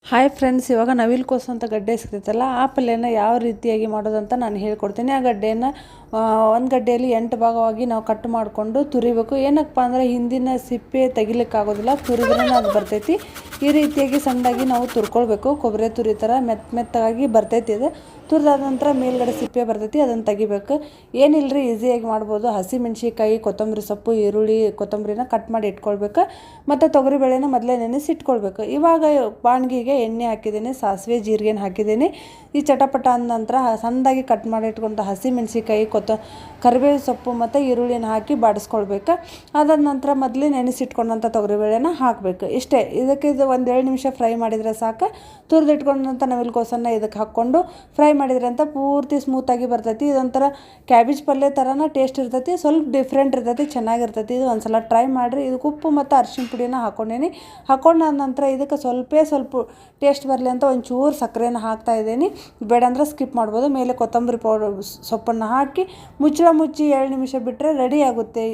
Hi friends, ಇವಾಗ ನವಿಲುಕೋಸು ಅಂತ ಗಡ್ಡೆ ಸಿಗ್ತೈತಲ್ಲ, ಆ ಪಲ್ಯನ ಯಾವ ರೀತಿಯಾಗಿ ಮಾಡೋದಂತ ನಾನು ಹೇಳ್ಕೊಡ್ತೀನಿ. ಆ ಗಡ್ಡೆಯನ್ನು ಒಂದು ಗಡ್ಡೆಯಲ್ಲಿ 8 ಭಾಗವಾಗಿ ನಾವು ಕಟ್ ಮಾಡಿಕೊಂಡು ತುರಿಬೇಕು. ಏನಪ್ಪ ಅಂದರೆ ಹಿಂದಿನ ಸಿಪ್ಪೆ ತೆಗಿಲಿಕ್ಕಾಗೋದಿಲ್ಲ, ತುರಿದ್ರೇ ಅದು ಬರ್ತೈತಿ. ಈ ರೀತಿಯಾಗಿ ಸಣ್ಣದಾಗಿ ನಾವು ತುರ್ಕೊಳ್ಬೇಕು. ಕೊಬ್ಬರಿ ತುರಿ ಥರ ಮೆತ್ತಗಾಗಿ ಬರ್ತೈತಿ. ಇದು ತುರಿದಾದ ನಂತರ ಮೇಲ್ಗಡೆ ಸಿಪ್ಪೆ ಬರ್ತೈತಿ, ಅದನ್ನು ತೆಗಿಬೇಕು. ಏನಿಲ್ಲರಿ, ಈಸಿಯಾಗಿ ಮಾಡ್ಬೋದು. ಹಸಿಮೆಣ್ಸಿಕಾಯಿ, ಕೊತ್ತಂಬರಿ ಸೊಪ್ಪು, ಈರುಳ್ಳಿ, ಕೊತ್ತಂಬರಿನ ಕಟ್ ಮಾಡಿ ಇಟ್ಕೊಳ್ಬೇಕು. ಮತ್ತು ತೊಗರಿಬೇಳೆನ ಮೊದಲೇ ನೆನೆಸಿ ಇಟ್ಕೊಳ್ಬೇಕು. ಇವಾಗ ಬಾಣಗಿಗೆ ಎಣ್ಣೆ ಹಾಕಿದ್ದೀನಿ, ಸಾಸಿವೆ ಜೀರಿಗೆನ ಹಾಕಿದ್ದೀನಿ. ಈ ಚಟಪಟ ಅಂದ ನಂತರ ಸಣ್ಣದಾಗಿ ಕಟ್ ಮಾಡಿ ಇಟ್ಕೊಂಡ ಹಸಿಮೆಣ್ಸಿಕಾಯಿ, ಕರಿಬೇವು ಸೊಪ್ಪು ಮತ್ತು ಈರುಳ್ಳಿನ ಹಾಕಿ ಬಾಡಿಸ್ಕೊಳ್ಬೇಕು. ಅದಾದ ನಂತರ ಮೊದಲೇ ನೆನೆಸಿಟ್ಕೊಂಡಂಥ ತೊಗರಿಬೇಳೆನ ಹಾಕಬೇಕು. ಇಷ್ಟೇ, ಇದಕ್ಕೆ ಇದು 1-2 ನಿಮಿಷ ಫ್ರೈ ಮಾಡಿದರೆ ಸಾಕು. ತುರಿದಿಟ್ಕೊಂಡಂಥ ನವಿಲುಕೋಸನ್ನು ಇದಕ್ಕೆ ಹಾಕ್ಕೊಂಡು ಫ್ರೈ ಮಾಡಿದ್ರೆ ಅಂತ ಪೂರ್ತಿ ಸ್ಮೂತಾಗಿ ಬರ್ತೈತಿ. ಇದೊಂಥರ ಕ್ಯಾಬೇಜ್ ಪಲ್ಯ ಥರನ ಟೇಸ್ಟ್ ಇರ್ತೈತಿ, ಸ್ವಲ್ಪ ಡಿಫ್ರೆಂಟ್ ಇರ್ತೈತಿ, ಚೆನ್ನಾಗಿರ್ತೈತಿ. ಇದು ಒಂದ್ಸಲ ಟ್ರೈ ಮಾಡಿರಿ. ಇದಕ್ಕೆ ಉಪ್ಪು ಮತ್ತು ಅರಿಶಿಣ ಪುಡಿನ ಹಾಕ್ಕೊಂಡೀನಿ. ಹಾಕೊಂಡ ನಂತರ ಇದಕ್ಕೆ ಸ್ವಲ್ಪ ಟೇಸ್ಟ್ ಬರಲಿ ಅಂತ ಒಂಚೂರು ಸಕ್ಕರೆನ ಹಾಕ್ತಾಯಿದ್ದೀನಿ. ಬೇಡ ಅಂದರೆ ಸ್ಕಿಪ್ ಮಾಡ್ಬೋದು. ಮೇಲೆ ಕೊತ್ತಂಬರಿ ಪೌಡರ್ ಸೊಪ್ಪನ್ನು ಹಾಕಿ ಮುಚ್ಚಳ ಮುಚ್ಚಿ 2 ನಿಮಿಷ ಬಿಟ್ಟರೆ ರೆಡಿ ಆಗುತ್ತೆ.